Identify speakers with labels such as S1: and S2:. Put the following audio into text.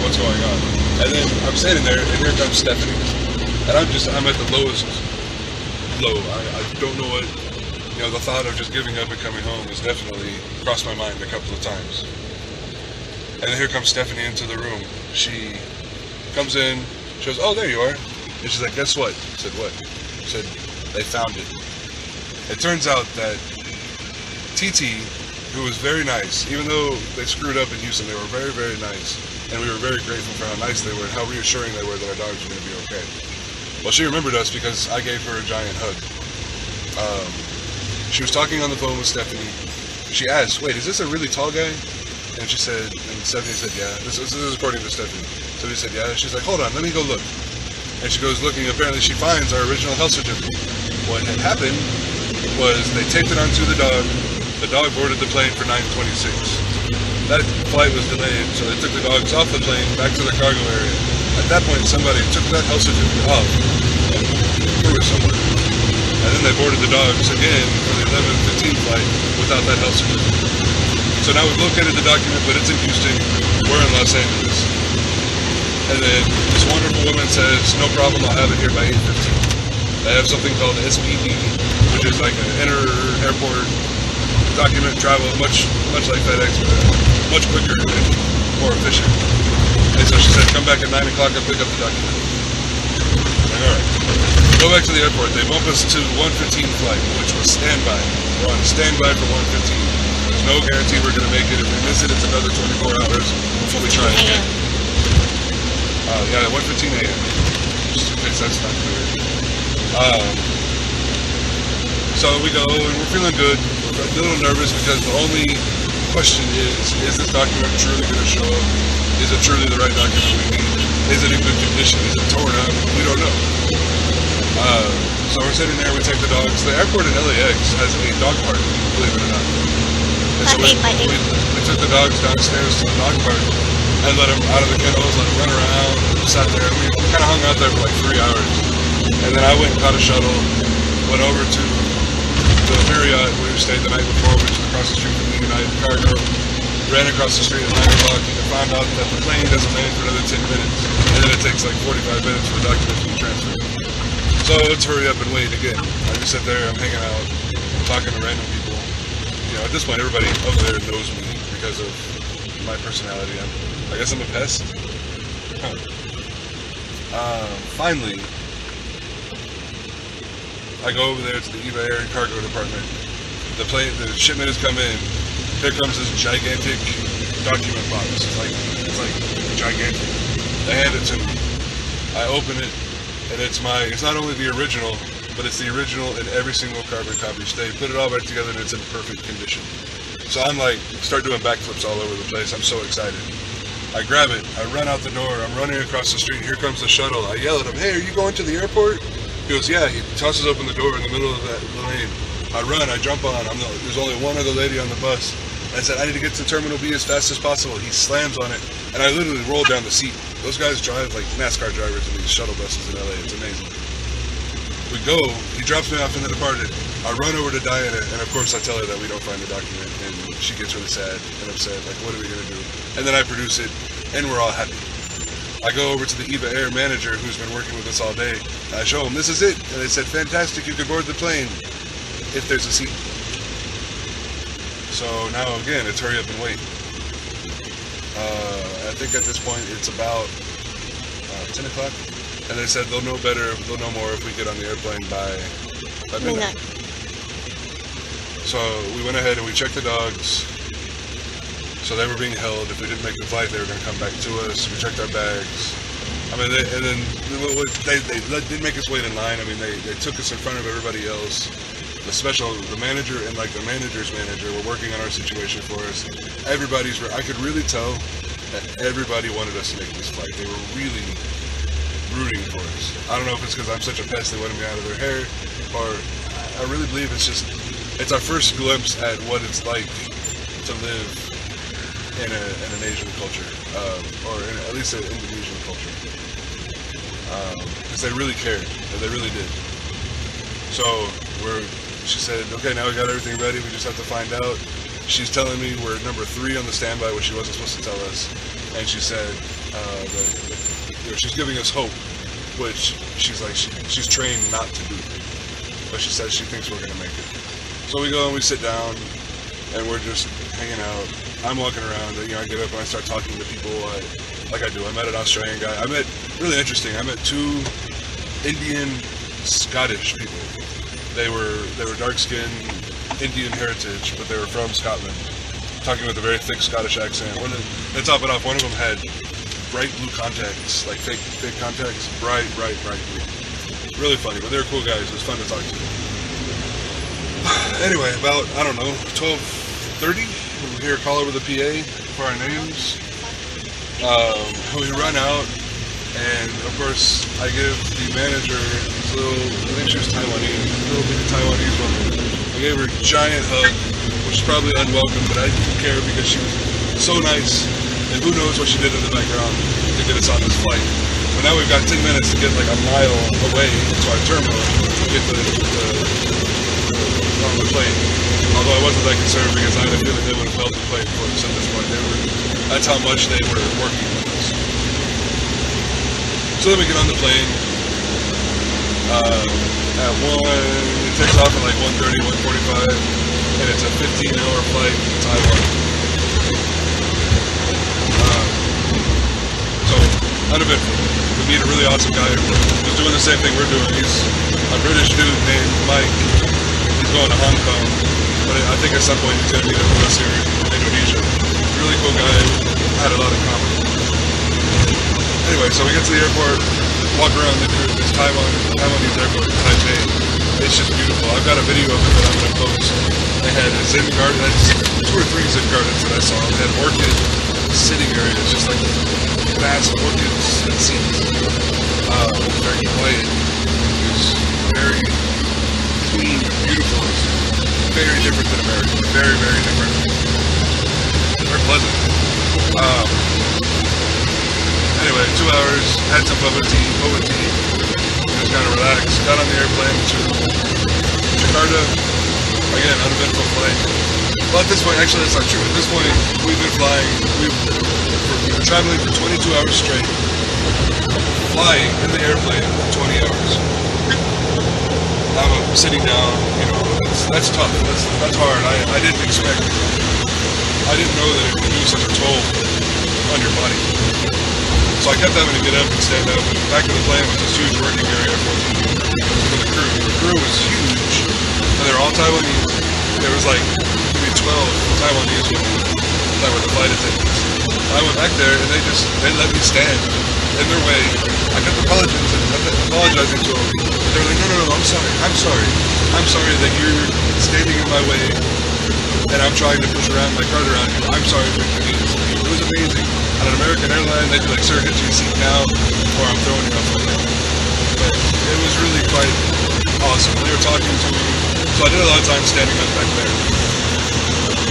S1: what's going on. And then I'm standing there, and here comes Stephanie. And I'm at the lowest low. I don't know what, the thought of just giving up and coming home has definitely crossed my mind a couple of times. And then here comes Stephanie into the room. She comes in, she goes, "Oh, there you are." And she's like, "Guess what?" I said, "What?" She said, "They found it." It turns out that TT, who was very nice, even though they screwed up in Houston, they were very, very nice. And we were very grateful for how nice they were and how reassuring they were that our dogs were going to be okay. Well, she remembered us because I gave her a giant hug. She was talking on the phone with Stephanie. She asked, "Wait, is this a really tall guy?" And she said, and Stephanie said, "Yeah." This is according to Stephanie. So he said, "Yeah." She's like, "Hold on, let me go look." And she goes looking. Apparently, she finds our original health certificate. What had happened was they taped it onto the dog. The dog boarded the plane for 9:26. That flight was delayed, so they took the dogs off the plane back to the cargo area. At that point, somebody took that health certificate off and threw it somewhere. And then they boarded the dogs again for the 11:15 flight without that health certificate. So now we've located the document, but it's in Houston. We're in Los Angeles. And then this wonderful woman says, "No problem, I'll have it here by 8:15. They have something called SPD, which is like an inter-airport document travel, much like FedEx, but much quicker and more efficient. And so she said, "Come back at 9 o'clock and pick up the document." Like, all right. Go back to the airport. They bump us to 1:15 flight, which was standby. We're on standby for 1:15. There's no guarantee we're going to make it. If we miss it, it's another 24 hours before we try again. 1:15 a.m. Just in case that's not clear. So we go, and we're feeling good. We're a little nervous because the only question is this document truly going to show up? Is it truly the right document we need? Is it in good condition? Is it torn up? We don't know. So we're sitting there, we take the dogs. The airport in LAX has a dog park, believe it or not. And so we took the dogs downstairs to the dog park and let them out of the kennels, let them run around, sat there. We kind of hung out there for like 3 hours. And then I went and caught a shuttle, went over to the Marriott where we stayed the night before, which is across the street from the United Cargo. Ran across the street at 9 o'clock and found out that the plane doesn't land for another 10 minutes. And then it takes like 45 minutes for the documents to be transferred. So let's hurry up and wait again. I just sit there, I'm hanging out, talking to random people. At this point, everybody over there knows me because of my personality. I guess I'm a pest. Finally, I go over there to the EVA Air Cargo Department. The shipment has come in. Here comes this gigantic document box. It's like gigantic. They hand it to me. I open it, and it's not only the original, but it's the original in every single carbon copy. They put it all back together, and it's in perfect condition. So I'm like, start doing backflips all over the place. I'm so excited. I grab it. I run out the door. I'm running across the street. Here comes the shuttle. I yell at him, "Hey, are you going to the airport?" He goes, "Yeah." He tosses open the door in the middle of that lane. I run. I jump on. There's only one other lady on the bus. I said, "I need to get to Terminal B as fast as possible." He slams on it, and I literally roll down the seat. Those guys drive like NASCAR drivers in these shuttle buses in LA. It's amazing. We go. He drops me off in the departed. I run over to Diana, and of course I tell her that we don't find the document, and she gets really sad and upset. Like, what are we gonna do? And then I produce it, and we're all happy. I go over to the EVA Air manager who's been working with us all day. I show him, "This is it." And they said, "Fantastic, you can board the plane if there's a seat." So now again, it's hurry up and wait. I think at this point it's about 10 o'clock. And they said they'll know more if we get on the airplane by midnight. So we went ahead and we checked the dogs. So they were being held. If we didn't make the flight, they were going to come back to us. We checked our bags. I mean, they didn't make us wait in line. I mean, they took us in front of everybody else. The manager and like the manager's manager were working on our situation for us. I could really tell that everybody wanted us to make this flight. They were really rooting for us. I don't know if it's because I'm such a pest they wanted me out of their hair, or I really believe it's our first glimpse at what it's like to live in an Asian culture, or at least an Indonesian culture, because they really cared, and they really did. So she said, "Okay, now we got everything ready, we just have to find out." She's telling me we're number 3 on the standby, which she wasn't supposed to tell us. and she said that she's giving us hope, which she's like she's trained not to do, but she says she thinks we're gonna make it. So we go and we sit down, and we're just hanging out. I'm walking around, I get up and I start talking to people like I do. I met an Australian guy. Really interesting. I met two Indian Scottish people. They were dark-skinned, Indian heritage, but they were from Scotland, talking with a very thick Scottish accent. To top it off, one of them had bright blue contacts, like fake contacts, bright blue. Really funny, but they were cool guys. It was fun to talk to. Anyway, about, 12:30, we hear a call over the PA for our names. We run out, and of course, I give the manager this little, I think she was Taiwanese, little bitty Taiwanese woman. I gave her a giant hug, which is probably unwelcome, but I didn't care because she was so nice, and who knows what she did in the background to get us on this flight. But now we've got 10 minutes to get like a mile away to our terminal to get on the plane. Although I wasn't that concerned because I had a feeling they would have held the plane for us at this point. That's how much they were working with us. So then we get on the plane. It takes off at like 1:30, 1:45, and it's a 15-hour flight to Taiwan. So, uneventful. We meet a really awesome guy who's doing the same thing we're doing. He's a British dude named Mike. He's going to Hong Kong, but I think at some point he's going to meet up with us here in Indonesia. Really cool guy. Had a lot in common. Anyway, so we get to the airport, walk around this Taiwanese airport in Taipei. It's just beautiful. I've got a video of it that I'm going to post. They had a Zen garden. That's 2 or 3 Zen gardens that I saw. They had orchid sitting areas, just like vast orchids and seeds. Very quiet. It was very clean, beautiful. It's very different than America. Very, very different. Very pleasant. Anyway, 2 hours, had some bubble tea, just kind of relaxed, got on the airplane to Jakarta, again, uneventful flight. Well, at this point, actually that's not true. At this point, we've been flying, we've been traveling for 22 hours straight, flying in the airplane for 20 hours. I'm sitting down, that's tough, that's hard. I didn't expect, I didn't know that it could do such a toll on your body. So I kept having to get up and stand up. And back in the plane was this huge working area for the crew. The crew was huge, and they were all Taiwanese. There was like maybe 12 Taiwanese women that were the flight attendants. I went back there, and they let me stand in their way. I kept apologizing to them. They were like, no, I'm sorry that you're standing in my way, and I'm trying to push my cart around you. I'm sorry for inconvenience. It was amazing. On an American airline, they'd be like, sir, get your seat now, or I'm throwing you off the plane. But it was really quite awesome. They were talking to me, so I did a lot of time standing up back there.